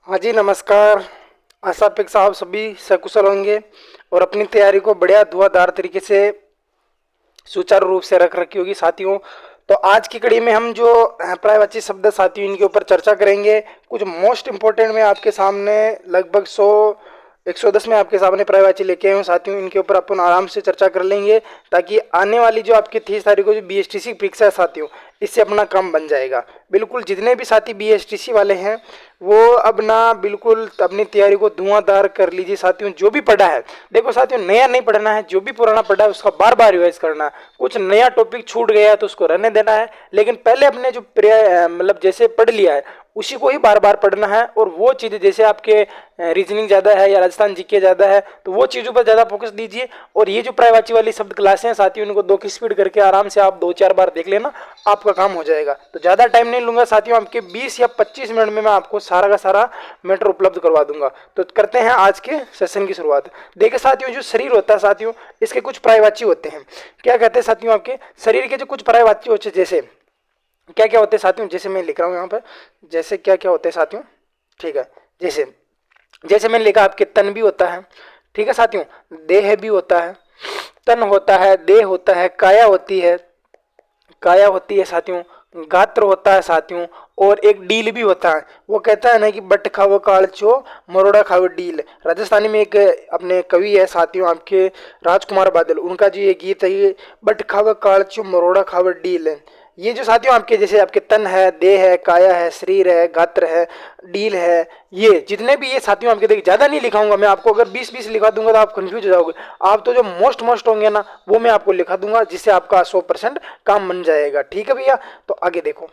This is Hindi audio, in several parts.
हाँ जी, नमस्कार। आशा अपेक्षा आप सभी सकुशल होंगे और अपनी तैयारी को बढ़िया धुआंधार तरीके से सुचारू रूप से रख रखी होगी साथियों। तो आज की कड़ी में हम जो पर्यायवाची शब्द साथियों इनके ऊपर चर्चा करेंगे। कुछ मोस्ट इंपॉर्टेंट में आपके सामने लगभग 110 में आपके सामने पर्यायवाची लेके आए हूँ साथियों। इनके ऊपर अपन आराम से चर्चा कर लेंगे ताकि आने वाली जो आपकी 30 तारीख को जो बीएसटीसी परीक्षा है साथियों, इससे अपना काम बन जाएगा। बिल्कुल जितने भी साथी बीएसटीसी वाले हैं वो अब ना बिल्कुल अपनी तैयारी को धुआंधार कर लीजिए साथियों। जो भी पढ़ा है, देखो साथियों, नया नहीं पढ़ना है, जो भी पुराना पढ़ा है उसका बार बार रिवाइज करना है। कुछ नया टॉपिक छूट गया है तो उसको रहने देना है, लेकिन पहले अपने जो मतलब जैसे पढ़ लिया है उसी को ही बार बार पढ़ना है। और वो चीज़ें जैसे आपके रीजनिंग ज़्यादा है या राजस्थान जीके ज़्यादा है तो वो चीज़ों पर ज़्यादा फोकस दीजिए। और ये जो पर्यायवाची वाली शब्द क्लासें हैं साथियों, इनको 2 की स्पीड करके आराम से आप 2-4 बार देख लेना, आपका काम हो जाएगा। तो ज़्यादा टाइम नहीं लूँगा साथियों, आपके 20 या 25 मिनट में मैं आपको सारा का सारा मैटर उपलब्ध करवा दूंगा। तो करते हैं आज के सेशन की शुरुआत। देखिए साथियों, जो शरीर होता है साथियों, इसके कुछ पर्यायवाची होते हैं। क्या कहते हैं साथियों, आपके शरीर के जो कुछ पर्यायवाची होते हैं, जैसे क्या क्या होते हैं साथियों, जैसे मैं लिख रहा हूँ यहाँ पर, जैसे क्या क्या होते हैं साथियों। ठीक है, जैसे जैसे मैंने लिखा, आपके तन भी होता है, ठीक है साथियों, देह भी होता है, तन होता है, देह होता है, काया होती है साथियों, गात्र होता है साथियों, और एक डील भी होता है। वो कहता है ना कि बट खाओ कालचो मरोड़ा खाओ डील। राजस्थानी में एक अपने कवि है साथियों, आपके राजकुमार बादल, उनका जो ये गीत है, ये बट खाओ कालचो मरोड़ा खाओ डील। ये जो साथियों आपके जैसे आपके तन है, देह है, काया है, शरीर है, गात्र है, डील है, ये जितने भी ये साथियों आपके, देखिए ज़्यादा नहीं लिखाऊंगा मैं आपको। अगर 20-20 लिखा दूंगा तो आप कंफ्यूज हो जाओगे। आप तो जो मोस्ट मोस्ट होंगे ना वो मैं आपको लिखा दूंगा, जिससे आपका 100% काम बन जाएगा। ठीक है भैया, तो आगे देखो।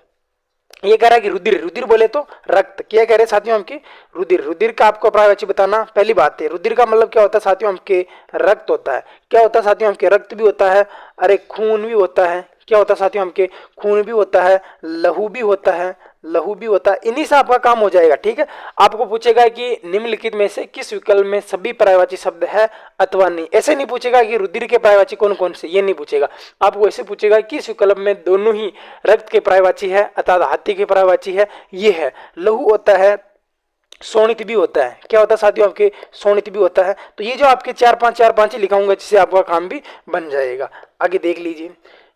ये कह रहा है कि रुधिर, रुधिर बोले तो रक्त। क्या कह रहे हैं साथियों आपके, रुधिर। रुधिर का आपको पर्यायवाची बताना पहली बात है। रुधिर का मतलब क्या होता है साथियों आपके, रक्त होता है। क्या होता है साथियों आपके, रक्त भी होता है, अरे खून भी होता है। क्या होता है साथियों आपके, खून भी होता है, लहू भी होता है, लहू भी होता है। इन्हीं से आपका काम हो जाएगा। ठीक है, आपको पूछेगा कि निम्नलिखित में से किस विकल्प में सभी पर्यायवाची शब्द है अथवा नहीं। ऐसे नहीं पूछेगा कि रुधिर के पर्यायवाची कौन कौन से, ये नहीं पूछेगा। आपको ऐसे पूछेगा किस विकल्प में दोनों ही रक्त के पर्यायवाची है अर्थात हाथी के पर्यायवाची है। ये है, लहू होता है, शोणित भी होता है। क्या होता है साथियों आपके, शोणित भी होता है। तो ये जो आपके 4-5 ही लिखाऊंगा, जिससे आपका काम भी बन जाएगा। आगे देख लीजिए,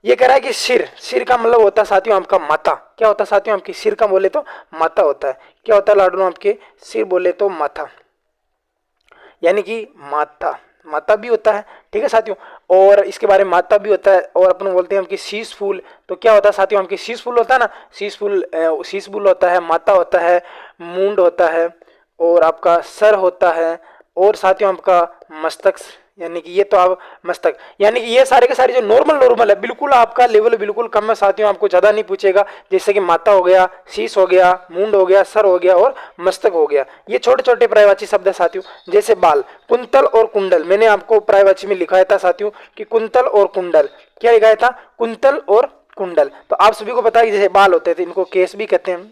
ये कह रहा है कि सिर, सिर का मतलब होता है साथियों आपका माथा। क्या होता है साथियों आपकी, सिर का बोले तो माथा होता है। क्या होता है लाडू आपके, सिर बोले तो माथा, यानी कि माथा, माता भी होता है। ठीक है साथियों, और इसके बारे में माता भी होता है। और अपन बोलते हैं हमकी शीश फूल। तो क्या होता है साथियों हमकी, शीश फूल होता है ना, शीश फूल होता है, माता होता है, मुंड होता है, और आपका सर होता है, और साथियों आपका मस्तक, यानी कि ये तो आप मस्तक, यानी कि ये सारे के सारे जो नॉर्मल नॉर्मल है, बिल्कुल आपका लेवल बिल्कुल कम है साथियों। आपको ज़्यादा नहीं पूछेगा, जैसे कि माता हो गया, शीश हो गया, मुंड हो गया, सर हो गया, और मस्तक हो गया। ये छोटे छोटे पर्यायवाची शब्द है साथियों। जैसे बाल, कुंतल और कुंडल, मैंने आपको पर्यायवाची में लिखाया था साथियों कि कुंतल और कुंडल। क्या लिखाया था, कुंतल और कुंडल। तो आप सभी को पता है कि जैसे बाल होते थे, इनको केस भी कहते हैं,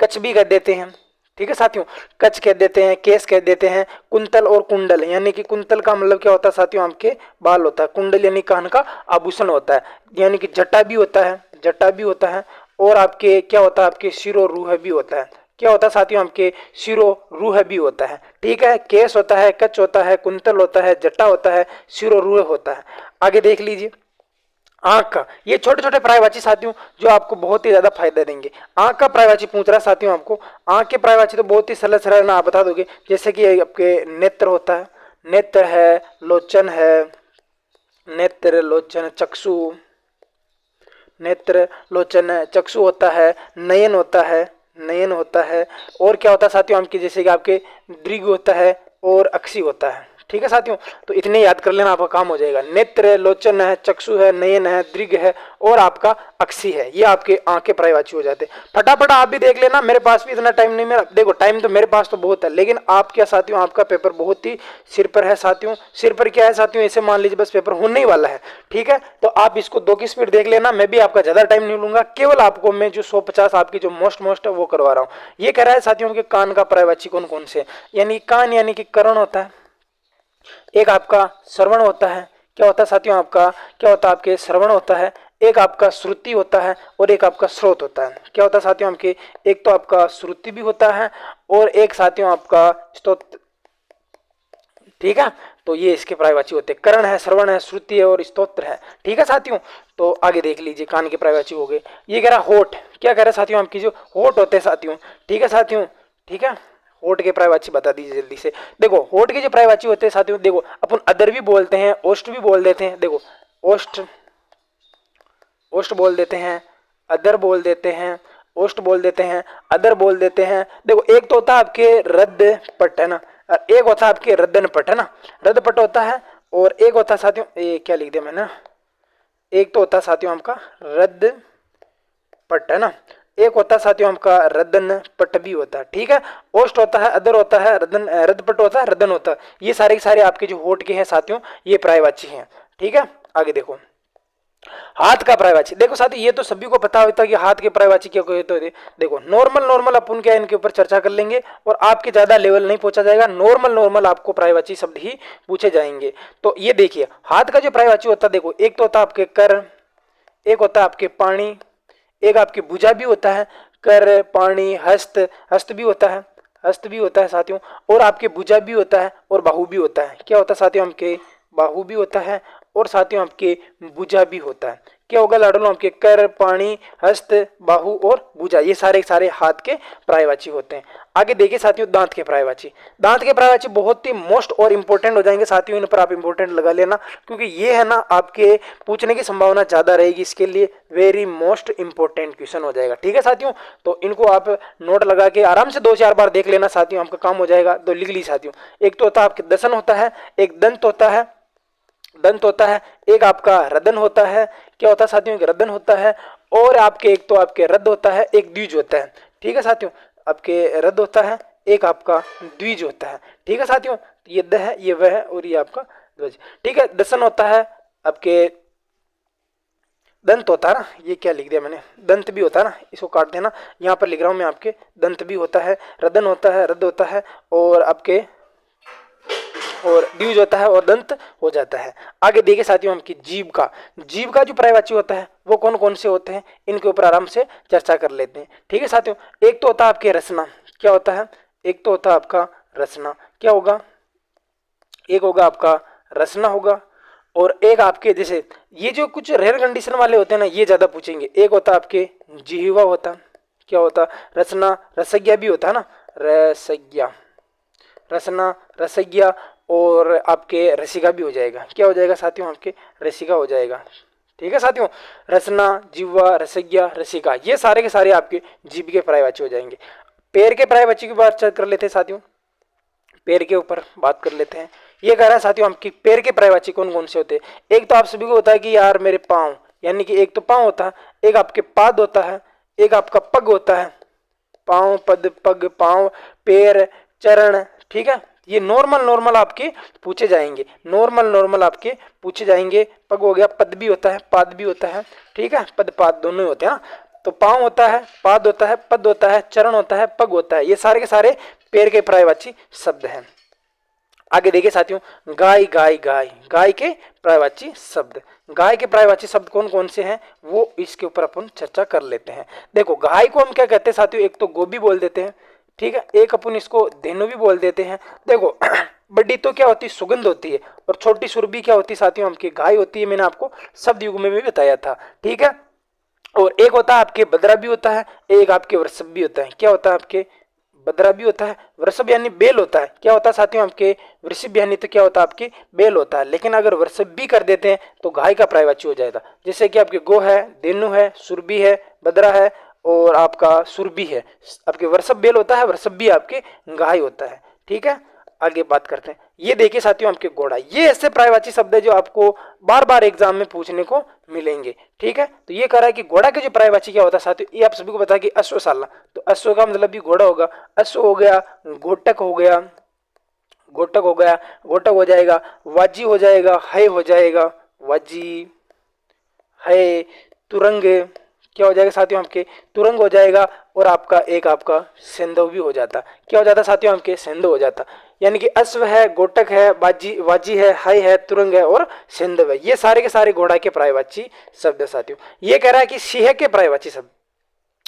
कच भी कह देते हैं। ठीक है साथियों, कच कह देते हैं, केस कह देते हैं। कुंतल और कुंडल, यानी कि कुंतल का मतलब क्या होता है साथियों आपके, बाल होता है। कुंडल यानी कान का आभूषण होता है, यानी कि जटा भी होता है, जटा भी होता है। और आपके क्या होता है, आपके सिरो रूह भी होता है। क्या होता है साथियों आपके, सिरो रूह भी होता है। ठीक है, केस होता है, कच होता है, कुंतल होता है, जटा होता है, सिरो रूह होता है। आगे देख लीजिए, आंख का, ये छोटे छोटे पर्यायवाची साथियों जो आपको बहुत ही ज्यादा फायदा देंगे। आंख का पर्यायवाची पूछ रहा है साथियों आपको। आंख के पर्यायवाची तो बहुत ही सरल सरल ना आप बता दोगे, जैसे कि आपके नेत्र होता है, नेत्र है, लोचन है, नेत्र लोचन चक्षु, नेत्र लोचन चक्षु होता है, नयन होता है, नयन होता है। और क्या होता है साथियों आपके, जैसे कि आपके दृग होता है और अक्षी होता है। ठीक है साथियों, तो इतने याद कर लेना, आपका काम हो जाएगा। नेत्र, लोचन है, चक्षु है, नयन है, दृग है, और आपका अक्षी है। ये आपके आंखें पर्यायवाची हो जाते हैं। फटाफट आप भी देख लेना, मेरे पास भी इतना टाइम नहीं, मेरा देखो टाइम तो मेरे पास तो बहुत है, लेकिन आप क्या साथियों, आपका पेपर बहुत ही सिर पर है साथियों। सिर पर क्या है साथियों, ऐसे मान लीजिए बस पेपर होने ही वाला है। ठीक है, तो आप इसको 2 की स्पीड देख लेना, मैं भी आपका ज्यादा टाइम नहीं लूंगा, केवल आपको मैं जो 150 आपकी जो मोस्ट मोस्ट है वो करवा रहा हूँ। ये कह रहा है साथियों के कान का पर्यायवाची कौन कौन से, यानी कान यानी कि करण होता है, एक आपका श्रवण होता है। क्या होता है साथियों आपका, क्या होता है आपके, श्रवण होता है। एक आपका श्रुति होता है और एक आपका स्रोत होता है। क्या होता है साथियों आपके, एक तो आपका श्रुति भी होता है और एक साथियों आपका स्तोत्र, ठीक है। तो ये इसके पर्यायवाची होते हैं, करण है, श्रवण है, श्रुति है और स्तोत्र है, ठीक है साथियों। तो आगे देख लीजिए, कान के पर्यायवाची हो गए। ये कह रहा होठ, क्या कह रहा है साथियों आपकी, जो होठ होते हैं साथियों, ठीक है साथियों, ठीक है। होठ के पर्यायवाची बता दीजिए जल्दी से। देखो होठ के जो पर्यायवाची होते हैं साथियों, देखो अपन अदर भी बोलते हैं, ओष्ठ भी बोल देते हैं। देखो ओष्ठ, ओष्ठ बोल देते हैं, अदर बोल देते हैं, ओष्ठ बोल देते हैं, अदर बोल देते हैं। देखो एक तो होता है आपके रद्द पट, है ना, और एक होता है आपके रद्दन पट, है ना, रद्द पट होता है। और एक होता है साथियों, ये क्या लिख दिया मैंने, एक तो होता है साथियों आपका रद्द पट, है ना, एक होता है साथियों आपका रद्दन पट भी होता है, ठीक है। ओष्ठ होता है, अदर होता है, रद्दन, रद्द पट होता है, रद्दन होता है। ये सारे के सारे आपके जो होठ के हैं साथियों, ये पर्यायवाची हैं, ठीक है। आगे देखो हाथ का पर्यायवाची। देखो साथी ये तो सभी को पता होता है कि हाथ के पर्यायवाची क्या होते हैं। देखो नॉर्मल नॉर्मल अपन क्या इनके ऊपर चर्चा कर लेंगे और आपके ज्यादा लेवल नहीं पहुंचा जाएगा, नॉर्मल नॉर्मल आपको पर्यायवाची शब्द ही पूछे जाएंगे। तो ये देखिए हाथ का जो पर्यायवाची होता है, देखो एक तो होता है आपके कर, एक होता है आपके पाणी, एक आपकी भुजा भी होता है, कर पाणी, हस्त, हस्त भी होता है, हस्त भी होता है साथियों, और आपके भुजा भी होता है और बाहु भी होता है। क्या होता है साथियों आपके, बाहु भी होता है और साथियों आपके भुजा भी होता है। क्या होगा लाडलो आपके, कर पाणी, हस्त, बाहु और भुजा, ये सारे सारे हाथ के पर्यायवाची होते हैं। आगे देखिए साथियों दांत के पर्यायवाची। दांत के पर्यायवाची बहुत ही मोस्ट और इंपॉर्टेंट हो जाएंगे साथियों, इन पर आप इंपॉर्टेंट लगा लेना, क्योंकि ये है ना आपके पूछने की संभावना ज्यादा रहेगी, इसके लिए वेरी मोस्ट इंपॉर्टेंट क्वेश्चन हो जाएगा, ठीक है साथियों। तो इनको आप नोट लगा के आराम से 2-4 बार देख लेना साथियों, आपका काम हो जाएगा। तो लिख ली साथियों, एक तो होता है आपके दसन होता है, एक दंत होता है, दंत होता है, एक आपका रदन होता है। क्या होता है साथियों, एक रदन होता है, और आपके एक तो आपके रद्द होता है, एक द्विज होता है, ठीक है साथियों। आपके रद्द होता है, एक आपका द्विज होता है, ठीक है साथियों। ये द है, ये वह है और ये आपका ध्वज, ठीक है। दसन होता है आपके, दंत होता है ना, ये क्या लिख दिया मैंने, दंत भी होता है ना, इसको काट देना, यहाँ पर लिख रहा हूं मैं आपके दंत भी होता है, रदन होता है, रद्द होता है और आपके और द्विज होता है और दंत हो जाता है। आगे देखिए साथियों हमकी जीभ का, जीभ का जो पर्यायवाची होता है वो कौन कौन से होते हैं, इनके ऊपर आराम से चर्चा कर लेते हैं, ठीक है साथियों। एक तो होता है आपके रसना, क्या होता है, एक तो होता है आपका रसना, क्या होगा, एक होगा आपका रसना होगा, और एक आपके जैसे ये जो कुछ रेयर कंडीशन वाले होते हैं ना, ये ज्यादा पूछेंगे। एक होता है आपके जिह्वा होता, क्या होता, रसना, रसज्ञा भी होता है ना, रसज्ञा, रसना, रसज्ञा, और आपके रसिका भी हो जाएगा। क्या हो जाएगा साथियों, आपके रसिका हो जाएगा, ठीक है साथियों। रसना, जिह्वा, रसज्ञा, रसिका, ये सारे के सारे आपके जीभ के पर्यायवाची हो जाएंगे। पैर के पर्यायवाची की बात कर लेते हैं साथियों, पैर के ऊपर बात कर लेते हैं। ये कह रहा है साथियों आपकी पैर के पर्यायवाची कौन कौन से होते हैं। एक तो आप सभी को होता है कि यार मेरे पाँव, यानी कि एक तो पाँव होता है, एक आपके पाद होता है, एक आपका पग होता है, पाँव, पद, पग, पाँव, पैर, चरण, ठीक है। ये नॉर्मल नॉर्मल आपके पूछे जाएंगे, नॉर्मल नॉर्मल आपके पूछे जाएंगे। पग हो गया, पद भी होता है, पाद भी होता है, ठीक है, पद पाद दोनों ही होते हैं ना। तो पाँव होता है, पाद होता है, पद होता है, चरण होता है, पग होता है, ये सारे के सारे पैर के पर्यायवाची शब्द हैं। आगे देखिए साथियों, गाय, गाय, गाय, गाय के पर्यायवाची शब्द, गाय के पर्यायवाची शब्द कौन कौन से हैं वो इसके ऊपर अपन चर्चा कर लेते हैं। देखो गाय को हम क्या कहते हैं साथियों, एक तो गोभी बोल देते हैं, ठीक है, एक अपन इसको धेनु भी बोल देते हैं। देखो बड़ी तो क्या होती है, सुगंध होती है, और छोटी सुरभि क्या होती है साथियों, हमकी गाय होती है, मैंने आपको शब्द युग में भी बताया था, ठीक है। और एक होता है आपके बदरा भी होता है, एक आपके वृषभ भी होता है। क्या होता है आपके बदरा भी होता है, वृषभ यानी बेल होता है। क्या होता है साथियों आपके वृषभ यानी तो क्या होता है आपके बेल होता है, लेकिन अगर वृषभ भी कर देते हैं तो गाय का पर्यायवाची हो जाएगा। जैसे कि आपके गो है, धेनु है, सुरभि है, बदरा है और आपका सुरभि है। आपके वृषभ बेल होता है, वृषभ भी आपके गाय होता है, ठीक है। आगे बात करते हैं, ये देखिए साथियों आपके घोड़ा, ये ऐसे पर्यायवाची शब्द है जो आपको बार बार एग्जाम में पूछने को मिलेंगे, ठीक है। तो ये कह रहा है कि घोड़ा के जो पर्यायवाची क्या होता है साथियों, ये आप सभी को पता है कि अश्वशाला, तो अश्व का मतलब भी घोड़ा होगा। अश्व हो गया, घोटक हो गया, घोटक हो गया, घोटक हो जाएगा, वाजी हो जाएगा, है हो जाएगा, वाजी, है, तुरंग, क्या हो जाएगा साथियों आपके तुरंग हो जाएगा, और आपका एक आपका सेंधव भी हो जाता। क्या हो जाता साथियों आपके सेंधव हो जाता। यानी कि अश्व है, गोटक है, बाजी वाजी है, हाय है, तुरंग है और सिंधव है, ये सारे के सारे घोड़ा के पर्यायवाची शब्द है साथियों। ये कह रहा है कि सिंह के पर्यायवाची शब्द,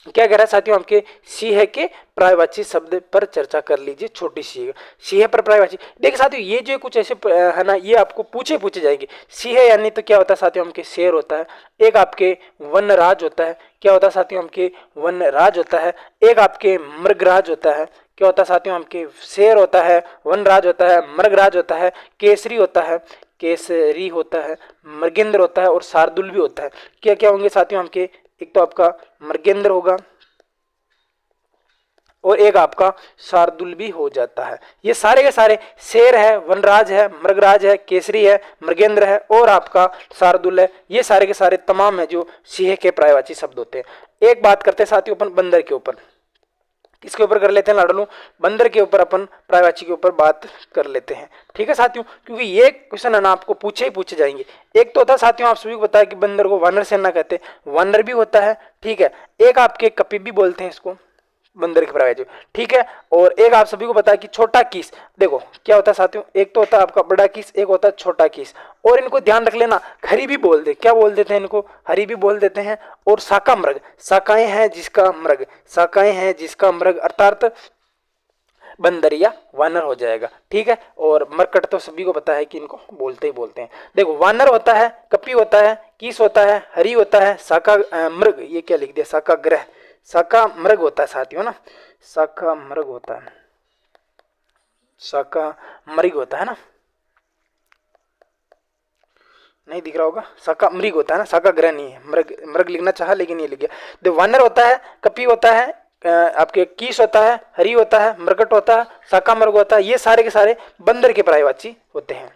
क्या कह रहा है साथियों, आपके सिंह के पर्यायवाची शब्द पर चर्चा कर लीजिए। छोटी सी सिंह पर पर्यायवाची, देखिए साथियों ये जो कुछ ऐसे है ना, ये आपको पूछे जाएंगे। सिंह यानी तो क्या होता है साथियों, हमके शेर होता है। एक आपके वनराज होता है, क्या होता है साथियों, हमके वनराज होता है। एक आपके मृगराज होता है, क्या होता है साथियों, हमके शेर होता है, वनराज होता है, मृगराज होता है, केसरी होता है, केसरी होता है, मृगेंद्र होता है और शार्दुल भी होता है। क्या क्या होंगे साथियों हमके, एक तो आपका मृगेंद्र होगा और एक आपका शार्दुल भी हो जाता है। ये सारे के सारे शेर है, वनराज है, मृगराज है, केसरी है, मृगेंद्र है और आपका शार्दुल है। ये सारे के सारे तमाम है जो सिंह के पर्यायवाची शब्द होते हैं। एक बात करते हैं साथियों अपन बंदर के ऊपर, किसके ऊपर कर लेते हैं लाडलू, बंदर के ऊपर अपन पर्यायवाची के ऊपर बात कर लेते हैं। ठीक है साथियों, क्योंकि ये क्वेश्चन है ना आपको पूछे जाएंगे। एक तो होता है साथियों, आप सभी को पता है कि बंदर को वानर सेना कहते हैं, वानर भी होता है। ठीक है, एक आपके कपि भी बोलते हैं इसको, बंदर के पर्यायवाची। ठीक है, और एक आप सभी को पता है कि छोटा कीस, देखो क्या होता है साथियों, एक तो होता है आपका बड़ा कीस, एक होता है छोटा कीस। और इनको ध्यान रख लेना, हरी भी बोल दे, क्या बोल देते हैं इनको, हरी भी बोल देते हैं। और शाका मृग, शाखाएं हैं जिसका मृग, शाखाएं हैं जिसका मृग अर्थात बंदर या वानर हो जाएगा। ठीक है, और मरकट तो सभी को पता है कि इनको बोलते ही बोलते हैं। देखो वानर होता है, कपि होता है, कीस होता है, हरी होता है, शाका मृग, ये क्या लिख दिया, शाका ग्रह, शाका मृग होता है साथियों ना, शाका मृग होता है, शाका मृग होता है ना, नहीं दिख रहा होगा, शाका मृग होता है ना, शाका ग्रह नहीं है, मृग मृग लिखना चाहा लेकिन ये लिख गया। देखो वानर होता है, कपि होता है, आपके कीस होता है, हरी होता है, मृगट होता है, शाका मृग होता है, ये सारे के सारे बंदर के पर्यायवाची होते हैं।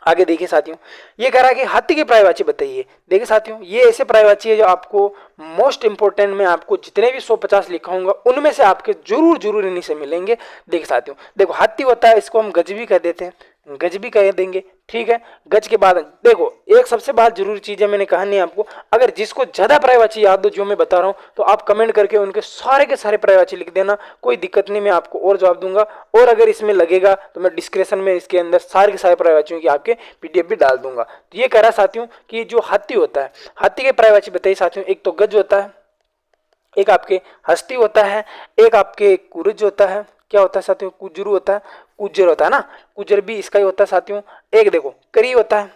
आगे देखिए साथियों, ये कह रहा है कि हाथी के पर्यायवाची बताइए। देखिए साथियों, ये ऐसे पर्यायवाची है जो आपको मोस्ट इंपोर्टेंट में आपको जितने भी 150 लिखाऊंगा उनमें से आपके जरूर इन्हीं से मिलेंगे। देखिए साथियों, देखो हाथी होता है, इसको हम गज भी कह देते हैं, गज भी कह देंगे। ठीक है, गज के बाद देखो एक सबसे बात जरूरी चीज है, मैंने कहा नहीं आपको, अगर जिसको ज्यादा पर्यायवाची याद हो जो मैं बता रहा हूं तो आप कमेंट करके उनके सारे के सारे पर्यायवाची लिख देना, कोई दिक्कत नहीं, मैं आपको और जवाब दूंगा। और अगर इसमें लगेगा तो मैं डिस्क्रिप्शन में इसके अंदर सारे के सारे पर्यायवाचियों की आपके पीडीएफ भी डाल दूंगा। तो ये कह रहा है साथियों कि जो हाथी होता है, हाथी के पर्यायवाची बताइए साथियों। एक तो गज होता है, एक आपके हस्ती होता है, एक आपके कुरज होता है, क्या होता है साथियों, कुजरू होता है, कुजर होता है ना, कुजर भी इसका ही होता है साथियों। एक देखो करी होता है,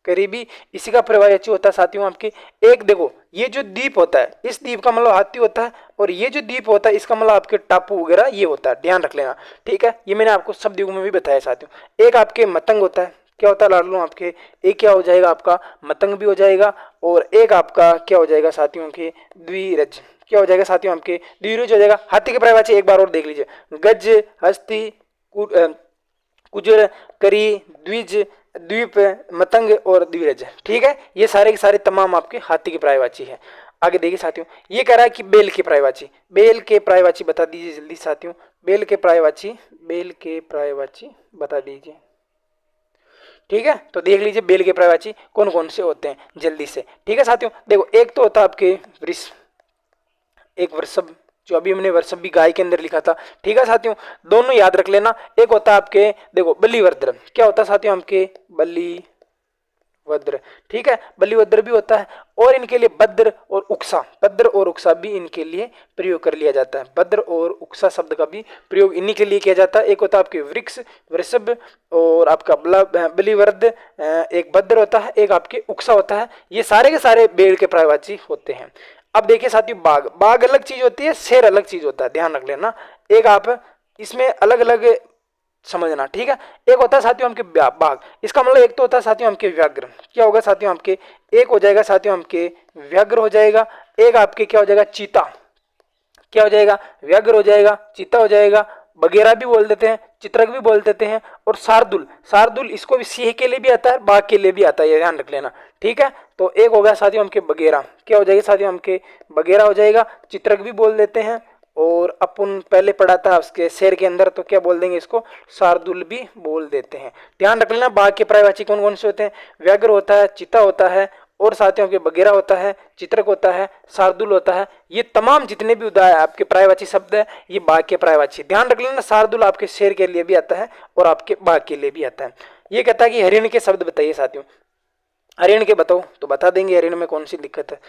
करी भी इसी का पर्यायवाची होता है साथियों आपके। एक देखो ये जो द्वीप होता है, इस द्वीप का मतलब हाथी होता है, और ये जो द्वीप होता है इसका मतलब आपके टापू वगैरह ये होता है, ध्यान रख लेना। ठीक है, ये मैंने आपको शब्द युग में भी बताया साथियों। एक आपके मतंग होता है, क्या होता है लाडलू आपके, एक क्या हो जाएगा आपका मतंग भी हो जाएगा, और एक आपका क्या हो जाएगा साथियों के द्विरज, क्या हो जाएगा साथियों आपके द्विरज हो जाएगा। हाथी के पर्यायवाची एक बार और देख लीजिए, गज, हस्ती, कुजर, करी, द्विज, द्वीप, मतंग और द्विरज। ठीक है, ये सारे के सारे तमाम आपके हाथी के पर्यायवाची है। आगे देखिए साथियों, ये कह रहा है कि बेल के पर्यायवाची, बेल के पर्यायवाची बता दीजिए जल्दी साथियों, बेल के पर्यायवाची, बेल के पर्यायवाची बता दीजिए। ठीक है, तो देख लीजिए बेल के पर्यायवाची कौन कौन से होते हैं जल्दी से। ठीक है साथियों, देखो एक तो होता है आपके वृष, एक वृषभ, जो अभी हमने वृषभ भी गाय के अंदर लिखा था। ठीक है साथियों, दोनों याद रख लेना। एक होता है आपके देखो बलिवर्द्र, क्या होता है साथियों आपके बलिवद्र। ठीक है, बलिवद्र भी होता है, और इनके लिए भद्र और उक्सा, भद्र और उक्सा भी इनके लिए प्रयोग कर लिया जाता है। भद्र और उक्सा शब्द का भी प्रयोग इन्हीं के लिए किया जाता है। एक होता है आपके वृक्ष, वृषभ, और आपका बलिवर्द, एक भद्र होता है, एक आपके उक्सा होता है। ये सारे के सारे बेल के पर्यायवाची होते हैं। अब देखिए साथियों, बाघ, बाघ अलग चीज होती है, शेर अलग चीज होता है, ध्यान रख लेना। एक आप इसमें अलग अलग समझना। ठीक है, एक होता है साथियों हमके बाघ, इसका मतलब एक तो होता है साथियों हमके व्याघ्र, क्या होगा साथियों आपके, एक हो जाएगा साथियों हमके व्याघ्र हो जाएगा, एक आपके क्या हो जाएगा चीता, क्या हो जाएगा व्याघ्र हो जाएगा, चीता हो जाएगा, बगेरा भी बोल देते हैं, चित्रक भी बोल देते हैं, और शार्दुल, शार्दुल इसको भी सिंह के लिए भी आता है, बाघ के लिए भी आता है, ये ध्यान रख लेना। ठीक है, तो एक हो गया साथियों हमके बगेरा, क्या हो जाएगा साथियों हमके बगेरा हो जाएगा, चित्रक भी बोल देते हैं, और अपन पहले पढ़ा था उसके शेर के अंदर तो क्या बोल देंगे इसको, शार्दुल भी बोल देते हैं। ध्यान रख लेना, बाघ के पर्यायवाची कौन कौन से होते हैं, व्याघ्र होता है, चीता होता है, और साथियों आपके बगेरा होता है, चित्रक होता है, शार्दुल होता है। ये तमाम जितने भी आपके पर्यायवाची शब्द है ये बाघ के पर्यायवाची। ध्यान रख लेना, शार्दुल आपके शेर के लिए भी आता है और आपके बाघ के लिए भी आता है। ये कहता है कि हरिण के शब्द बताइए साथियों। हरिण के बताओ तो बता देंगे हरिण में कौन सी दिक्कत है।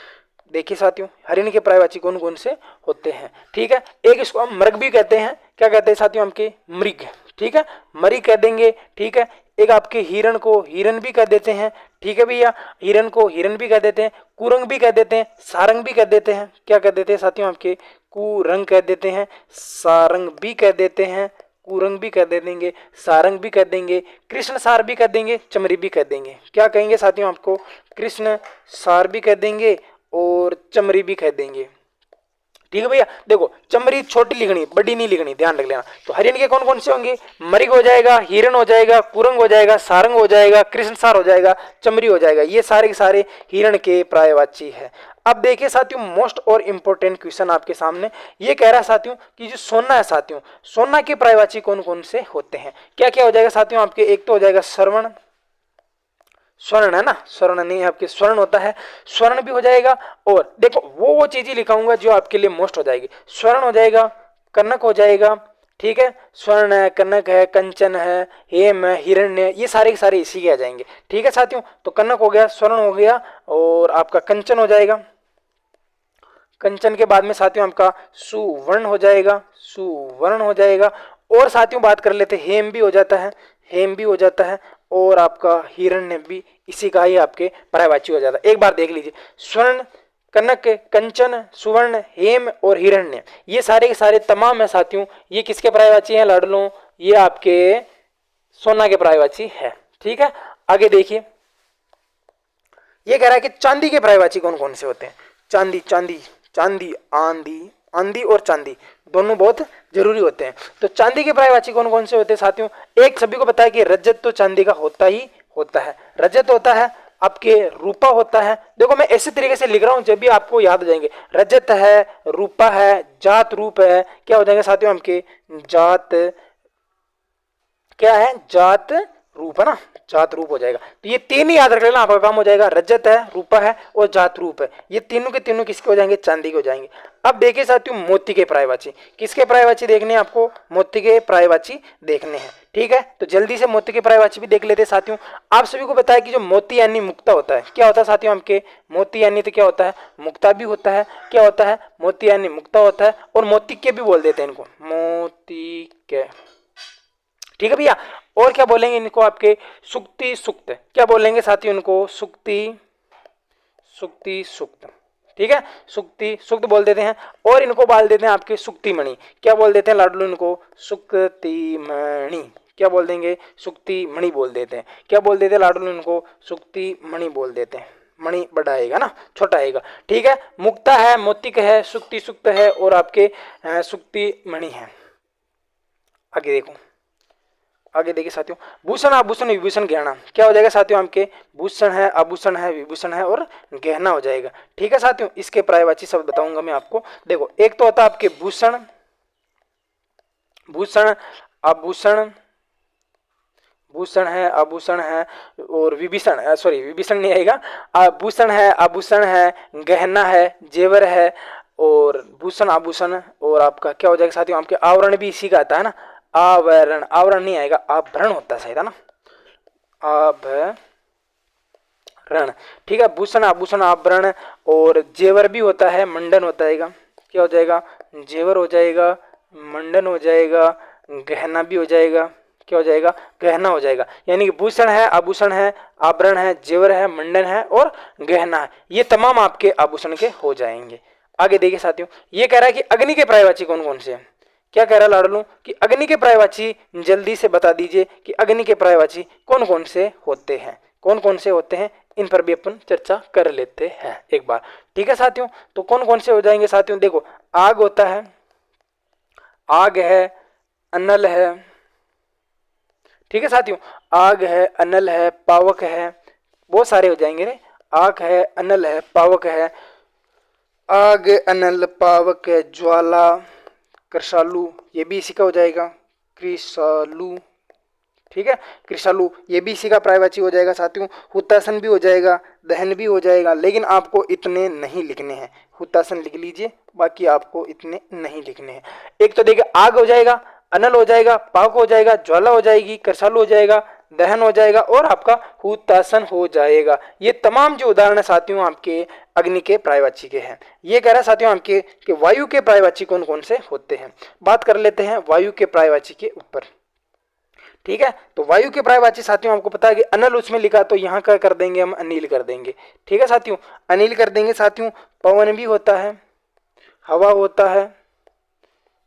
देखिए साथियों, हरिण के पर्यायवाची कौन कौन से होते हैं। ठीक है, एक इसको हम मृग भी कहते हैं। क्या कहते हैं साथियों आपके? मृग। ठीक है, मरी कह देंगे। ठीक है, एक आपके हिरण को हिरण भी कह देते हैं। ठीक है भैया, हिरण को हिरण भी कह देते हैं, कुरंग भी कह देते हैं, सारंग भी कह देते हैं। क्या कह देते हैं साथियों आपके? कुरंग कह देते हैं, सारंग भी कह देते हैं, कुरंग भी कह दे देंगे, सारंग भी कह देंगे, कृष्ण सार भी कह देंगे, चमरी भी कह देंगे। क्या कहेंगे साथियों आपको? कृष्ण सार भी कह देंगे और चमरी भी कह देंगे। ठीक है भैया, देखो चमरी छोटी लिखनी, बड़ी नहीं लिखनी, ध्यान रख लेना। तो हरिण के कौन कौन से होंगे? मृग हो जाएगा, हिरण हो जाएगा, कुरंग हो जाएगा, सारंग हो जाएगा, कृष्णसार हो जाएगा, चमरी हो जाएगा। ये सारे के सारे हिरण के पर्यायवाची है। अब देखिए साथियों, मोस्ट और इंपॉर्टेंट क्वेश्चन आपके सामने ये कह रहा है साथियों कि जो सोना है साथियों, सोना के पर्यायवाची कौन कौन से होते हैं? क्या क्या हो जाएगा साथियों आपके? एक तो हो जाएगा श्रवण, स्वर्ण है ना, स्वर्ण नहीं आपके स्वर्ण होता है, स्वर्ण भी हो जाएगा। और देखो वो चीजें लिखाऊंगा जो आपके लिए मोस्ट हो जाएगी। स्वर्ण हो जाएगा, कनक हो जाएगा। ठीक है, स्वर्ण है, कनक है, कंचन है, हेम है, हिरण्य, ये सारे के सारे इसी के आ जाएंगे। ठीक है साथियों, तो कनक हो गया, स्वर्ण हो गया और आपका कंचन हो जाएगा। कंचन के बाद में साथियों आपका सुवर्ण हो जाएगा, सुवर्ण हो जाएगा। और साथियों बात कर लेते, हेम भी हो जाता है, हेम भी हो जाता है। और आपका हिरण्य भी इसी का ही आपके पर्यायवाची हो जाता है। एक बार देख लीजिए, स्वर्ण, कनक, कंचन, सुवर्ण, हेम और हिरण्य, ये सारे के सारे तमाम है साथियों, ये किसके पर्यायवाची हैं लाडलों? ये आपके सोना के पर्यायवाची है। ठीक है, आगे देखिए, ये कह रहा है कि चांदी के पर्यायवाची कौन कौन से होते हैं? चांदी, चांदी, चांदी, आंधी, आंधी और चांदी दोनों बहुत जरूरी होते हैं। तो चांदी के पर्यायवाची कौन कौन से होते हैं साथियों? एक सभी को पता है कि रजत तो चांदी का होता ही होता है। रजत होता है, आपके रूपा होता है। देखो मैं ऐसे तरीके से लिख रहा हूं जब भी आपको याद हो जाएंगे। रजत है, रूपा है, जात रूप है। क्या हो जाएंगे साथियों आपके? जात, क्या है? जात रूप है ना, जात रूप हो जाएगा। तो ये तीन ही याद रख लेना, आपका काम हो जाएगा। रजत है, रूपा है और जात रूप है, ये तीनों के तीनों किसके हो जाएंगे? चांदी के हो जाएंगे। अब देखिए साथियों, मोती के पर्यायवाची, किसके पर्यायवाची देखने हैं आपको? मोती के पर्यायवाची देखने हैं। ठीक है, तो जल्दी से मोती के पर्यायवाची भी देख लेते हैं साथियों। आप सभी को बताया कि जो मोती यानी मुक्ता होता है, क्या होता है साथियों आपके? मोती यानी तो क्या होता है? मुक्ता भी होता है। क्या होता है? मोती यानी मुक्ता होता है। और मोती के भी बोल देते हैं इनको, मोती के। ठीक है भैया, और क्या बोलेंगे इनको आपके? सुक्ति सुक्त। क्या बोलेंगे साथियों इनको? सुक्ति, सुक्ति सुक्त। ठीक है, सुक्ति सुक्त बोल देते हैं। और इनको बोल देते हैं आपके सुक्ति मणि। क्या बोल देते हैं लाडलू इनको? सुक्ति मणि। क्या बोल देंगे? सुक्ति मणि बोल देते हैं। क्या बोल देते हैं लाडलू इनको? सुक्ति मणि बोल देते हैं। मणि बड़ा आएगा ना, छोटा आएगा। ठीक है, मुक्ता है, मोतिक है, सुक्ति सुक्त है और आपके सुक्ति मणि है। आगे देखो, आगे देखिए साथियों, भूषण, आभूषण, विभूषण, गहना। क्या हो जाएगा साथियों आपके? भूषण है, आभूषण है, विभूषण है और गहना हो जाएगा। ठीक है साथियों, इसके पर्यायवाची शब्द बताऊंगा मैं आपको। देखो एक तो होता है आपके भूषण, भूषण, आभूषण, भूषण है, आभूषण है और विभीषण, सॉरी विभीषण नहीं आएगा। आभूषण है, आभूषण है, गहना है, जेवर है और भूषण, आभूषण और आपका क्या हो जाएगा साथियों? आपके आवरण भी इसी का आता है ना, आवरण, आवरण नहीं आएगा, आभरण होता है शायद, है ना, आभरण। ठीक है, भूषण, आभूषण, आभरण और जेवर भी होता है, मंडन होता है। क्या हो जाएगा? जेवर हो जाएगा, मंडन हो जाएगा, गहना भी हो जाएगा। क्या हो जाएगा? गहना हो जाएगा। यानी कि भूषण है, आभूषण है, आभरण है, जेवर है, मंडन है और गहना है, ये तमाम आपके आभूषण के हो जाएंगे। आगे देखिए साथियों, ये कह रहा है कि अग्नि के पर्यायवाची कौन कौन से हैं? क्या कह रहा है लाडलू कि अग्नि के पर्यायवाची जल्दी से बता दीजिए कि अग्नि के पर्यायवाची कौन कौन से होते हैं? कौन कौन से होते हैं, इन पर भी अपन चर्चा कर लेते हैं एक बार। ठीक है साथियों, तो कौन कौन से हो जाएंगे साथियों? देखो आग होता है, आग है, अनल है। ठीक है साथियों, आग है, अनल है, पावक है, बहुत सारे हो जाएंगे रे। आग है, अनल है, पावक है, आग, अनल, पावक है, ज्वाला, कृषालु, ये भी इसी का हो जाएगा, कृषालु। ठीक है। कृषालु ये भी इसी का पर्यायवाची हो जाएगा साथियों। हुतासन भी हो जाएगा, दहन भी हो जाएगा, लेकिन आपको इतने नहीं लिखने हैं। हुतासन लिख लीजिए, बाकी आपको इतने नहीं लिखने हैं। एक तो देखिए आग हो जाएगा, अनल हो जाएगा, पाक हो जाएगा, ज्वाला हो जाएगी, कृषालु हो जाएगा, दहन हो जाएगा और आपका हुतासन हो जाएगा। ये तमाम जो उदाहरण है साथियों आपके अग्नि के पर्यायवाची के हैं। ये कह रहा है साथियों आपके कि वायु के पर्यायवाची कौन कौन से होते हैं। बात कर लेते हैं वायु के पर्यायवाची के ऊपर। ठीक है, तो वायु के पर्यायवाची साथियों आपको पता है कि अनल उसमें लिखा, तो यहाँ क्या कर देंगे हम, अनिल कर देंगे। ठीक है साथियों, अनिल कर देंगे साथियों। पवन भी होता है, हवा होता है,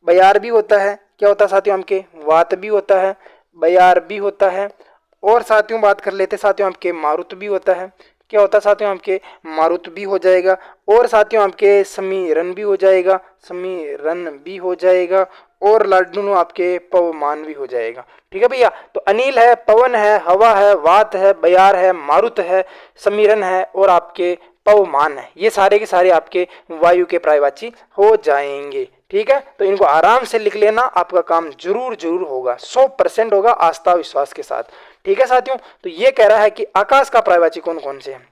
बयार भी होता है, क्या होता है साथियों आपके, वात भी होता है, बयार भी होता है, और साथियों बात कर लेते हैं साथियों आपके मारुत भी होता है, क्या होता है साथियों आपके, मारुत भी हो जाएगा, और साथियों आपके समीरन भी हो जाएगा, समीरन भी हो जाएगा, और लाडनू आपके पवमान भी हो जाएगा। ठीक है भैया, तो अनिल है, पवन है, हवा है, वात है, बयार है, मारुत है, समीरन है और आपके पवमान है। ये सारे के सारे आपके वायु के पर्यायवाची हो जाएंगे। ठीक है, तो इनको आराम से लिख लेना, आपका काम जरूर जरूर होगा, 100% होगा आस्था विश्वास के साथ। ठीक है साथियों, तो ये कह रहा है कि आकाश का पर्यायवाची कौन कौन से हैं,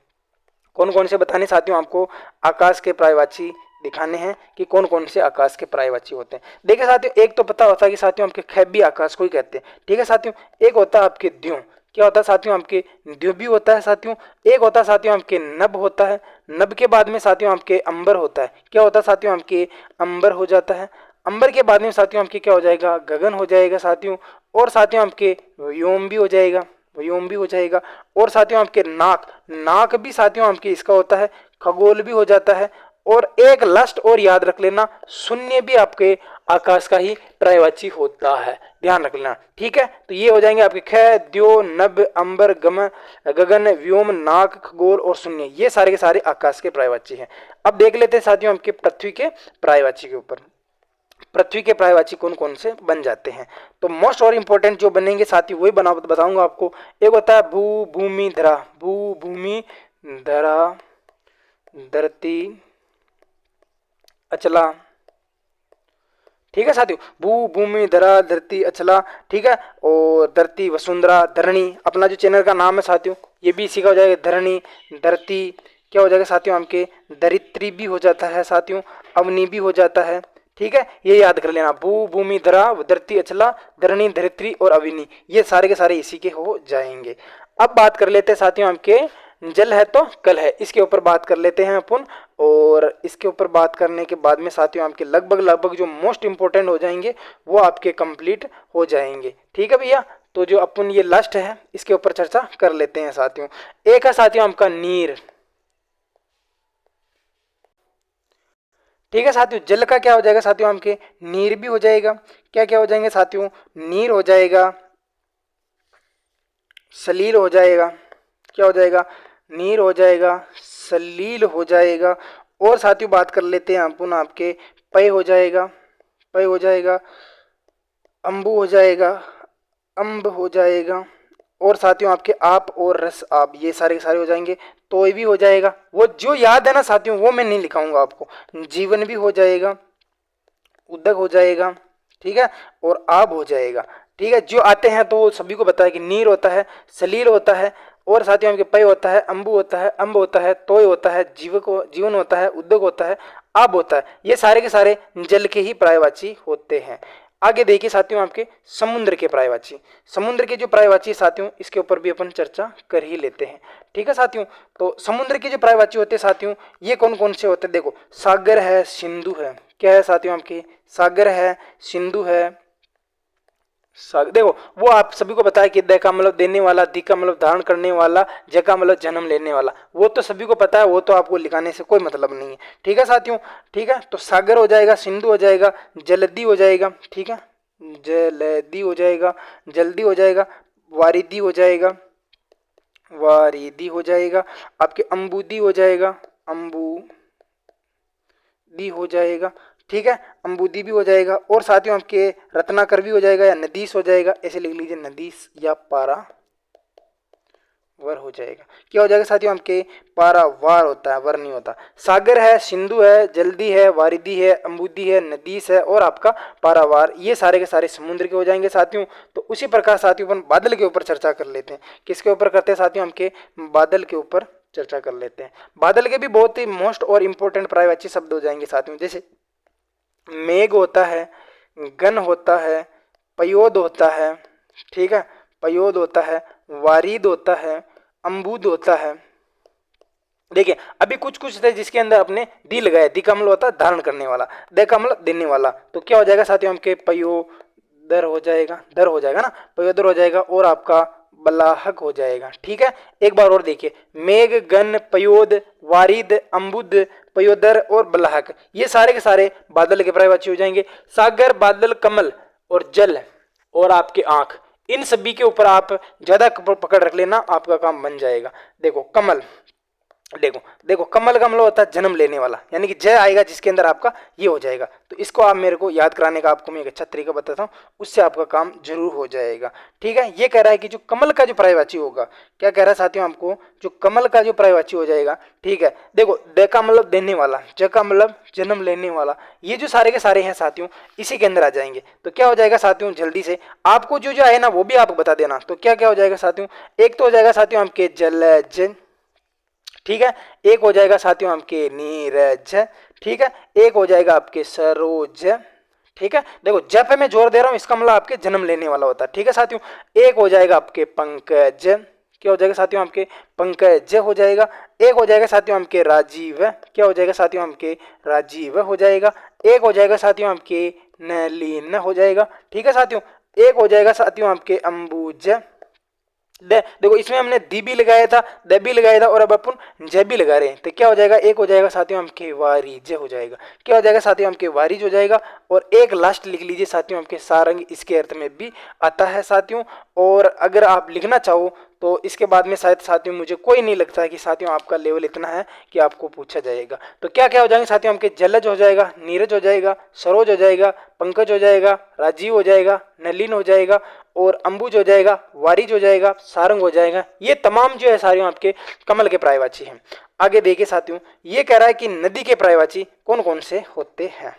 कौन कौन से बताने साथियों आपको आकाश के पर्यायवाची दिखाने हैं कि कौन कौन से आकाश के पर्यायवाची होते हैं। देखिए साथियों, एक तो पता होता है कि साथियों आपके खैबी आकाश को ही कहते हैं। ठीक है साथियों, एक होता है आपके द्यों, क्या होता है साथियों आपके द्यों भी होता है साथियों। एक होता है साथियों आपके नभ होता है, नभ के बाद में साथियों आपके अंबर होता है, क्या होता है साथियों आपके अंबर हो जाता है। अंबर के बाद में साथियों आपके क्या हो जाएगा, गगन हो जाएगा साथियों, और साथियों आपके व्योम भी हो जाएगा, व्योम भी हो जाएगा, और साथियों आपके नाक, नाक भी साथियों आपके इसका होता है, खगोल भी हो जाता है, और एक लास्ट और याद रख लेना, शून्य भी आपके आकाश का ही पर्यायवाची होता है, ध्यान रख लेना। ठीक है, तो ये हो जाएंगे आपके ख, द्यो, नभ, अंबर, गगन, व्योम, नाक, खगोल और शून्य, ये सारे के सारे आकाश के पर्यायवाची हैं। अब देख लेते हैं साथियों आपके पृथ्वी के पर्यायवाची के ऊपर। पृथ्वी के पर्यायवाची कौन कौन से बन जाते हैं, तो मोस्ट और इंपॉर्टेंट जो बनेंगे साथी वही बताऊंगा आपको। एक होता है भू, भूमि, धरा, भू, भूमि, धरा, धरती, अचला। ठीक है साथियों, भू, भूमि, धरा, धरती, अचला। ठीक है, और धरती, वसुंधरा, धरणी, अपना जो चैनल का नाम है साथियों ये भी इसी का हो जाएगा, धरणी, धरती, क्या हो जाएगा साथियों आपके, धरित्री भी हो जाता है साथियों, अवनी भी हो जाता है। ठीक है, ये याद कर लेना, भू, भूमि, धरा, धरती, अचला, धरणी, धरित्री और अविनी, ये सारे के सारे इसी के हो जाएंगे। अब बात कर लेते हैं साथियों आपके जल है तो कल है, इसके ऊपर बात कर लेते हैं अपन, और इसके ऊपर बात करने के बाद में साथियों आपके लगभग लगभग जो मोस्ट इंपॉर्टेंट हो जाएंगे वो आपके कंप्लीट हो जाएंगे। ठीक है भैया, तो जो अपन ये लास्ट है इसके ऊपर चर्चा कर लेते हैं साथियों। एक है साथियों आपका नीर। ठीक है साथियों, जल का क्या हो जाएगा साथियों आपके, नीर भी हो जाएगा, क्या क्या हो जाएंगे साथियों, नीर हो जाएगा, सलील हो जाएगा, क्या हो जाएगा, नीर हो जाएगा, सलील हो जाएगा, और साथियों बात कर लेते हैं अपन आपके पय हो जाएगा, पय हो जाएगा, अम्बु हो जाएगा, अम्ब हो जाएगा, और साथियों आपके आप और रस आप, ये सारे के सारे हो जाएंगे, तोय भी हो जाएगा, वो जो याद है ना साथियों वो मैं नहीं लिखाऊंगा आपको, जीवन भी हो जाएगा, उदक हो जाएगा। ठीक है, और आब हो जाएगा। ठीक है, जो आते हैं तो सभी को बताया कि नीर होता है, सलील होता है, और साथियों आपके पय होता है, अम्बु होता है, अम्ब होता है, तोय होता है, जीवन होता है, उद्योग होता है, आब होता है, ये सारे के सारे जल के ही पर्यायवाची होते हैं। आगे देखिए साथियों आपके समुद्र के पर्यायवाची, समुद्र के जो पर्यायवाची साथियों इसके ऊपर भी अपन चर्चा कर ही लेते हैं। ठीक है साथियों, तो समुद्र के जो पर्यायवाची होते हैं साथियों ये कौन कौन से होते हैं, देखो सागर है, सिंधु है, क्या है साथियों आपके, सागर है, सिंधु है, देखो वो आप सभी को बताया कि द का मतलब देने वाला, दी का मतलब धारण करने वाला, ज का मतलब जन्म लेने वाला, वो तो सभी को पता है, वो तो आपको लिखाने से कोई मतलब नहीं है। ठीक है साथियों, ठीक है, तो सागर हो जाएगा, सिंधु हो जाएगा, जलदी हो जाएगा, ठीक है, जलदी हो जाएगा, जल्दी हो जाएगा, वारिदी हो जाएगा, वारिदी हो जाएगा, आपके अम्बुदी हो जाएगा, अम्बुदी हो जाएगा। ठीक है, अम्बुदी भी हो जाएगा, और साथियों आपके रत्नाकर भी हो जाएगा या नदीस हो जाएगा, ऐसे लिख लीजिए, नदीस या पारा वर हो जाएगा। क्या हो जाएगा साथियों आपके पारावार होता है, वर नहीं होता। सागर है, सिंधु है, जल्दी है, वारिदी है, अम्बुदी है, नदीस है और आपका पारावार, ये सारे के सारे समुद्र के हो जाएंगे साथियों। तो उसी प्रकार साथियों अपन बादल के ऊपर चर्चा कर लेते हैं। किसके ऊपर करते हैं साथियों, हमके बादल के ऊपर चर्चा कर लेते हैं। बादल के भी बहुत ही मोस्ट और इम्पोर्टेंट पर्यायवाची शब्द हो जाएंगे साथियों, जैसे मेघ होता है, गण होता है, पयोद होता है, ठीक है, पयोद होता है, वारिद होता है, अम्बुद होता है। देखिए अभी कुछ कुछ थे जिसके अंदर अपने दी लगाए, दी का मतलब होता है धारण करने वाला, दे का मतलब देने वाला। तो क्या हो जाएगा साथियों हमके पयोदर हो जाएगा, दर हो जाएगा ना, पयोदर हो जाएगा और आपका बलाहक हो जाएगा। ठीक है, एक बार और देखिए, मेघ, गण, पयोद, वारिद, अम्बुद, पयोदर और बलाहक, ये सारे के सारे बादल के पर्यायवाची हो जाएंगे। सागर, बादल, कमल और जल और आपकी आंख, इन सभी के ऊपर आप ज्यादा पकड़ रख लेना, आपका काम बन जाएगा। देखो कमल, देखो देखो कमल का मतलब होता है जन्म लेने वाला, यानी कि जय आएगा जिसके अंदर आपका ये हो जाएगा। तो इसको आप मेरे को याद कराने का आपको मैं एक अच्छा तरीका बताता हूँ, उससे आपका काम जरूर हो जाएगा। ठीक है, ये कह रहा है कि जो कमल का जो पर्यायवाची होगा, क्या कह रहा है साथियों आपको, जो कमल का जो पर्यायवाची हो जाएगा। ठीक है, देखो द का मतलब देने वाला, ज का मतलब जन्म लेने वाला, ये जो सारे के सारे हैं साथियों इसी के अंदर आ जाएंगे। तो क्या हो जाएगा साथियों, जल्दी से आपको जो जो आए ना वो भी आप बता देना। तो क्या क्या हो जाएगा साथियों, एक तो हो जाएगा साथियों आपके जलज, ठीक है, एक हो जाएगा साथियों आपके नीरज, ठीक है, एक हो जाएगा आपके सरोज। ठीक है, देखो जब पे मैं जोर दे रहा हूं इसका मतलब आपके जन्म लेने वाला होता है। ठीक है साथियों, एक हो जाएगा आपके पंकज, क्या हो जाएगा साथियों आपके पंकज हो जाएगा। एक हो जाएगा साथियों आपके राजीव, क्या हो जाएगा साथियों आपके राजीव हो जाएगा। एक हो जाएगा साथियों आपके नलिन हो जाएगा। ठीक है साथियों, एक हो जाएगा साथियों आपके अंबुज। देखो इसमें हमने दी भी लगाया था, द भी लगाया था और अब अपन ज भी लगा रहे हैं। तो क्या हो जाएगा, एक हो जाएगा साथियों हमके वारिज हो जाएगा। क्या हो जाएगा साथियों हमके वारिज हो जाएगा। और एक लास्ट लिख लीजिए साथियों हमके सारंग, इसके अर्थ में भी आता है साथियों। और अगर आप लिखना चाहो तो इसके बाद में शायद साथियों मुझे कोई नहीं लगता है कि साथियों आपका लेवल इतना है कि आपको पूछा जाएगा। तो क्या क्या हो जाएंगे साथियों हमके जलज हो जाएगा, नीरज हो जाएगा, सरोज हो जाएगा, पंकज हो जाएगा, राजीव हो जाएगा, नलिन हो जाएगा और अंबुज हो जाएगा, वारिज हो जाएगा, सारंग हो जाएगा। ये तमाम जो है साथियों आपके कमल के पर्यायवाची हैं। आगे देखिए साथियों, ये कह रहा है कि नदी के पर्यायवाची कौन कौन से होते हैं।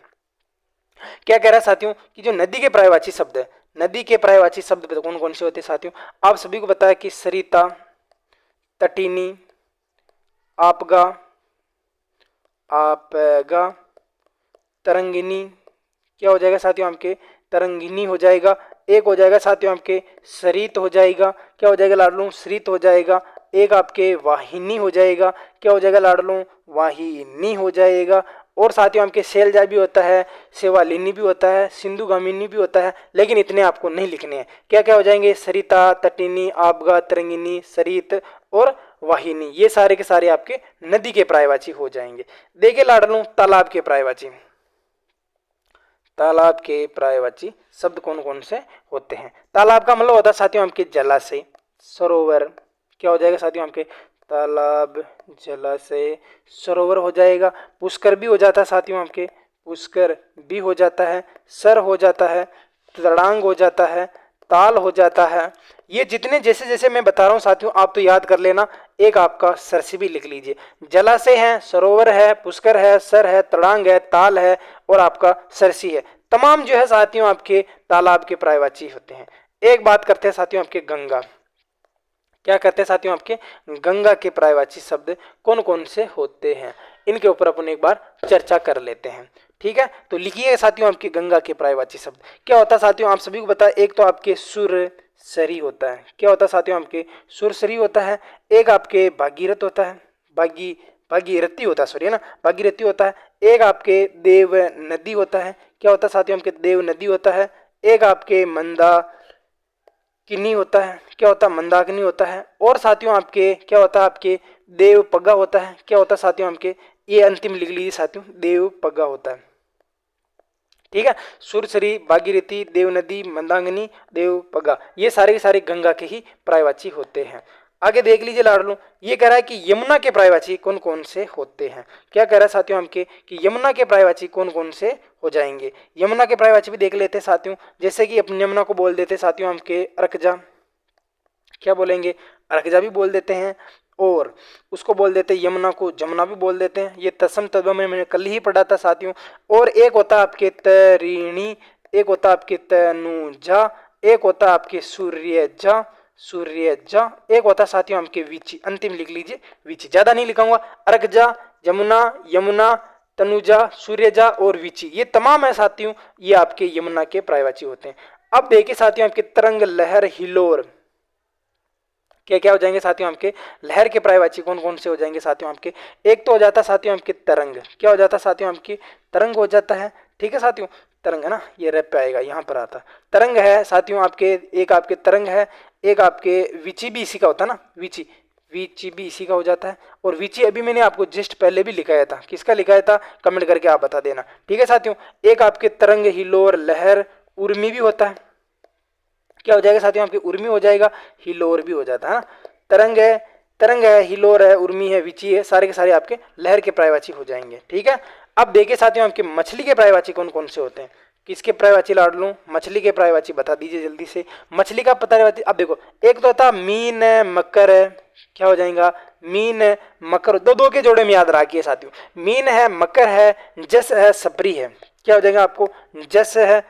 क्या कह रहा है साथियों कि जो नदी के पर्यायवाची शब्द है, नदी के पर्यायवाची शब्द कौन कौन से होते हैं साथियों, आप सभी को पता है कि सरिता, तटिनी, आपगा, आपगा, तरंगिनी, क्या हो जाएगा साथियों आपके तरंगिनी हो जाएगा। एक हो जाएगा साथियों आपके सरित हो जाएगा, क्या हो जाएगा लाडलू, सरित हो जाएगा। एक आपके वाहिनी हो जाएगा, क्या हो जाएगा लाडलू, वाहिनी हो जाएगा। और साथियों आपके शैलजा भी होता है, सेवालिनी भी होता है, सिंधुगामिनी भी होता है, लेकिन इतने आपको नहीं लिखने हैं। क्या क्या हो जाएंगे, सरिता, तटिनी, आपगा, तरंगिनी, सरित और वाहिनी, ये सारे के सारे आपके नदी के पर्यायवाची हो जाएंगे। देखिए लाडलू तालाब के पर्यायवाची, तालाब के पर्यायवाची शब्द कौन कौन से होते हैं। तालाब का मतलब होता है साथियों आपके जलाशय, सरोवर, क्या हो जाएगा साथियों आपके तालाब, जलाशय, सरोवर हो जाएगा। पुष्कर भी हो जाता है साथियों आपके, पुष्कर भी हो जाता है, सर हो जाता है, तड़ांग हो जाता है, ताल हो जाता है। ये जितने जैसे जैसे मैं बता रहा हूँ साथियों आप तो याद कर लेना, एक आपका सरसी भी लिख लीजिए। जलाशय है, सरोवर है, पुष्कर है, सर है, तड़ांग है, ताल है और आपका सरसी है। तमाम जो है साथियों आपके तालाब के पर्यायवाची होते हैं। एक बात करते हैं साथियों आपके गंगा, क्या कहते हैं साथियों आपके गंगा के पर्यायवाची शब्द कौन कौन से होते हैं, इनके ऊपर अपन एक बार चर्चा कर लेते हैं। ठीक है, तो लिखिए साथियों आपके गंगा के पर्यायवाची शब्द क्या होता है साथियों, आप सभी को पता है। एक तो आपके सुर सरी होता है, क्या होता है साथियों आपके सुर सरी होता है। एक आपके भागीरथ होता है, भागीरथी होता है, सॉरी है ना, भागीरथी होता है। एक आपके देव नदी होता है, क्या होता है साथियों आपके देव नदी होता है। एक आपके मंदाकिनी होता है, क्या होता है मंदाकिनी होता है। और साथियों आपके क्या होता है आपके देव पग्गा होता है, क्या होता है साथियों आपके, ये अंतिम लिख लीजिए साथियों, देव पग्गा होता है। ठीक है, सुरसरी, भागीरथी, देव नदी, मंदाकिनी, देव पग्गा, ये सारे के सारे गंगा के ही पर्यायवाची होते हैं। आगे देख लीजिए लाडलू, ये कह रहा है कि यमुना के पर्यायवाची कौन कौन से होते हैं। क्या कह रहा है साथियों हमके कि यमुना के पर्यायवाची कौन कौन से हो जाएंगे। यमुना के पर्यायवाची भी देख लेते हैं साथियों, जैसे कि अपनी यमुना को बोल देते साथियों हमके अरकजा, क्या बोलेंगे अर्कजा भी बोल देते हैं, और उसको बोल देते हैं यमुना को जमुना भी बोल देते हैं। ये तत्सम तद्भव में मैंने कल ही पढ़ा था साथियों। और एक होता है आपके तरिणी, एक होता है आपके तनुजा, एक होता है आपके सूर्यजा, सूर्यजा, एक होता है साथियों आपके विचि। अंतिम लिख लीजिए विचि, ज्यादा नहीं लिखाऊंगा। अर्कजा, जमुना, यमुना, तनुजा, सूर्यजा और विचि, ये तमाम है साथियों, ये आपके यमुना के पर्यायवाची होते हैं। अब देखिए साथियों आपके तरंग, लहर, हिलोर, क्या क्या हो जाएंगे साथियों आपके लहर के पर्यायवाची कौन कौन से हो जाएंगे साथियों आपके। एक तो हो जाता है साथियों आपके तरंग, क्या हो जाता है साथियों आपकी तरंग हो जाता है। ठीक है साथियों, तरंग है ना, ये रेप पे आएगा, यहाँ पर आता तरंग है साथियों आपके, एक आपके तरंग है, एक आपके विचि भी इसी का होता है ना, विचि, विचि भी इसी का हो जाता है। और विचि अभी मैंने आपको जस्ट पहले भी लिखाया था, किसका लिखाया था कमेंट करके आप बता देना। ठीक है साथियों, एक आपके तरंग, हिलोर, लहर, उर्मी भी होता है, क्या हो जाएगा साथियों आपके उर्मी हो जाएगा, हिलोर भी हो जाता है ना। तरंग है, तरंग है, हिलोर है, उर्मी है, विची है, सारे के सारे आपके लहर के पर्यायवाची हो जाएंगे। ठीक है, अब देखिए साथियों आपके मछली के पर्यायवाची कौन कौन से होते हैं। किसके पर्यायवाची लाड लूं, मछली के पर्यायवाची बता दीजिए जल्दी से। मछली का पर्यायवाची अब देखो, एक तो होता मीन है, मकर है, क्या हो जाएगा मीन है, मकर, दो दो के जोड़े में याद रखिए साथियों। मीन है, मकर है, जस है, सपरी है, क्या हो जाएगा आपको जस है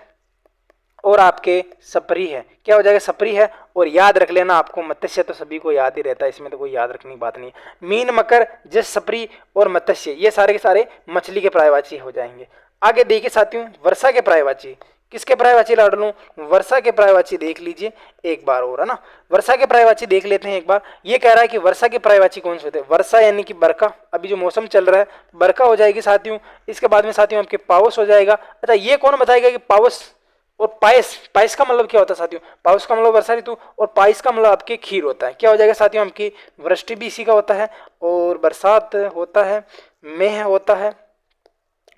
और आपके सपरी है, क्या हो जाएगा सपरी है। और याद रख लेना आपको मत्स्य तो सभी को याद ही रहता है, इसमें तो कोई याद रखने की बात नहीं है। मीन, मकर, जस, सपरी और मत्स्य, ये सारे के सारे मछली के पर्यायवाची हो जाएंगे। आगे देखिए साथियों वर्षा के पर्यायवाची, किसके पर्यायवाची लाड लूं, वर्षा के पर्यायवाची देख लीजिए एक बार और, है ना। वर्षा के पर्यायवाची देख लेते हैं एक बार। ये कह रहा है कि वर्षा के पर्यायवाची कौन से होते हैं। वर्षा यानी कि बरखा, अभी जो मौसम चल रहा है बरखा हो जाएगी साथियों। इसके बाद में साथियों आपके पावस हो जाएगा। अच्छा ये कौन बताएगा कि पावस और पायस, पायस का मतलब क्या होता है साथियों, पावस का मतलब वर्षा ऋतु और पायस का मतलब आपके खीर होता है, क्या हो जाएगा साथियों आपकी वृष्टि भी इसी का होता है और बरसात होता है, मेह होता है,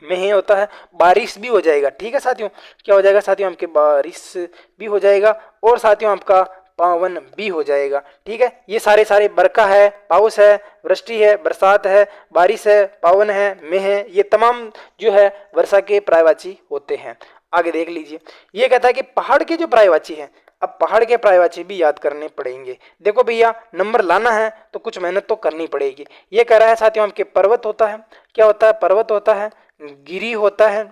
मेह होता है, बारिश भी हो जाएगा। ठीक है साथियों, क्या हो जाएगा साथियों आपके बारिश भी हो जाएगा और साथियों आपका पावन भी हो जाएगा। ठीक है, ये सारे सारे बरखा है, पाउस है, वृष्टि है, बरसात है, बारिश है, पावन है, मेह है, ये तमाम जो है वर्षा के पर्यायवाची होते हैं। आगे देख लीजिए, ये कहता है कि पहाड़ के जो पर्यायवाची है, अब पहाड़ के पर्यायवाची भी याद करने पड़ेंगे। देखो भैया नंबर लाना है तो कुछ मेहनत तो करनी पड़ेगी। ये कह रहा है साथियों आपके पर्वत होता है, क्या होता है पर्वत होता है, गिरी होता है,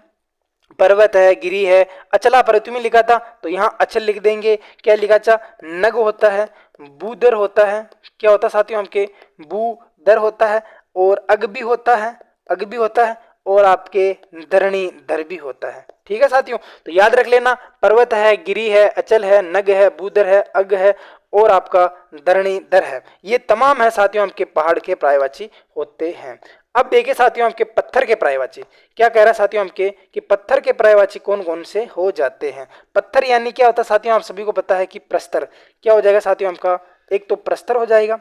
पर्वत है, गिरी है, अचला पर्वत में लिखा था तो यहाँ अचल लिख देंगे। क्या लिखा था, नग होता है, बूदर होता है, क्या होता है साथियों आपके बूदर होता है, और अग भी होता है, अग भी होता है, और आपके धरणी धर भी होता है। ठीक है साथियों, तो याद रख लेना पर्वत है, गिरी है, अचल है, नग है, बूदर है, अग है और आपका धरणी धर है, ये तमाम है साथियों आपके पहाड़ के पर्यायवाची होते हैं। अब देखिए साथियों आपके पत्थर के पर्यायवाची, क्या कह रहा है साथियों आपके कि पत्थर के पर्यायवाची कौन कौन से हो जाते हैं। पत्थर यानी क्या होता है साथियों, आप सभी को पता है कि प्रस्तर, क्या हो जाएगा साथियों आपका, एक तो प्रस्तर हो जाएगा,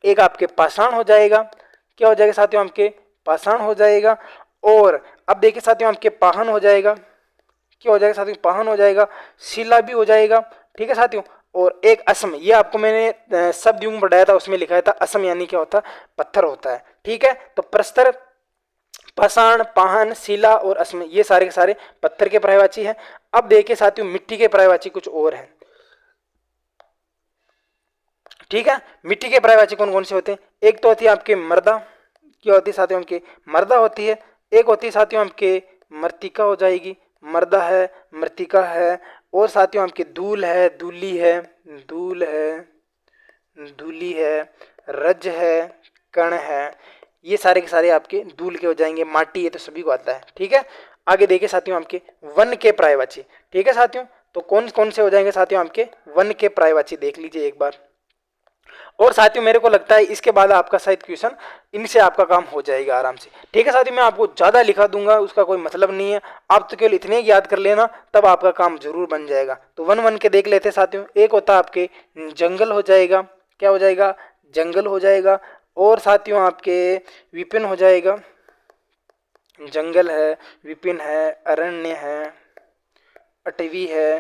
एक आपके पाषाण हो जाएगा, क्या हो जाएगा साथियों आपके पाषाण हो जाएगा, और अब देखिए साथियों आपके पाहन हो जाएगा, क्या हो जाएगा साथियों पाहन हो जाएगा, शिला भी हो जाएगा। ठीक है साथियों, और एक असम, ये आपको मैंने शब्द यूं पढ़ाया था, उसमें लिखा था असम यानी क्या होता है पत्थर होता है। ठीक है, तो प्रस्तर, पाषाण, पाहन, शिला और असम, ये सारे के सारे पत्थर के पर्यायवाची हैं। अब देखिए साथियों मिट्टी के पर्यायवाची कुछ और हैं। ठीक है, मिट्टी के पर्यायवाची कौन कौन से होते हैं, एक तो होती है आपके मृदा, क्या होती है साथियों आपके मृदा होती है, एक होती है साथियों आपके मृतिका हो जाएगी, मृदा है, मृतिका है, और साथियों आपके धूल है, धूली है, धूल है, धूली है, रज है, कण है, ये सारे के सारे आपके धूल के हो जाएंगे। माटी है तो सभी को आता है। ठीक है, आगे देखिए साथियों आपके वन के पर्यायवाची। ठीक है साथियों, तो कौन कौन से हो जाएंगे साथियों आपके वन के पर्यायवाची देख लीजिए एक बार। और साथियों मेरे को लगता है इसके बाद आपका शायद क्वेश्चन इनसे आपका काम हो जाएगा आराम से। ठीक है साथियों, मैं आपको ज़्यादा लिखा दूंगा उसका कोई मतलब नहीं है, आप तो केवल इतने ही याद कर लेना तब आपका काम जरूर बन जाएगा। तो वन वन के देख लेते हैं साथियों। एक होता है आपके जंगल हो जाएगा, क्या हो जाएगा जंगल हो जाएगा, और साथियों आपके विपिन हो जाएगा, जंगल है, विपिन है, अरण्य है, अटवी है,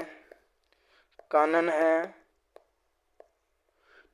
कानन है।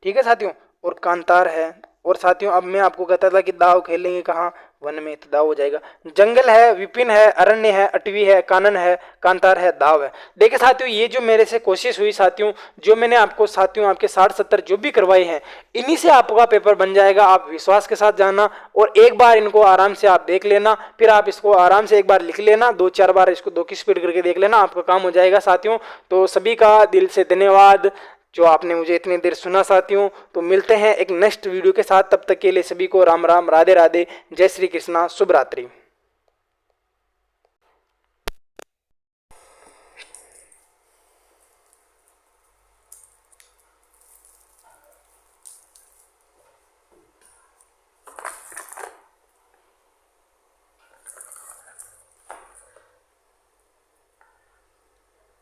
ठीक है साथियों, और कांतार है। और साथियों अब मैं आपको कहता था कि दाव खेलेंगे कहाँ, वन में तदा हो जाएगा। जंगल है, विपिन है, अरण्य है, अटवी है, कानन है, कांतार है, दाव है। देखिए साथियों, ये जो मेरे से कोशिश हुई साथियों, जो मैंने आपको साथियों आपके 60-70 जो भी करवाए हैं, इन्हीं से आपका पेपर बन जाएगा। आप विश्वास के साथ जाना और एक बार इनको आराम से आप देख लेना, फिर आप इसको आराम से एक बार लिख लेना, 2-4 बार इसको 2 की स्पीड करके देख लेना, आपका काम हो जाएगा साथियों। तो सभी का दिल से धन्यवाद जो आपने मुझे इतनी देर सुना साथियों। तो मिलते हैं एक नेक्स्ट वीडियो के साथ, तब तक के लिए सभी को राम राम, राधे राधे, जय श्री कृष्णा, शुभ रात्रि।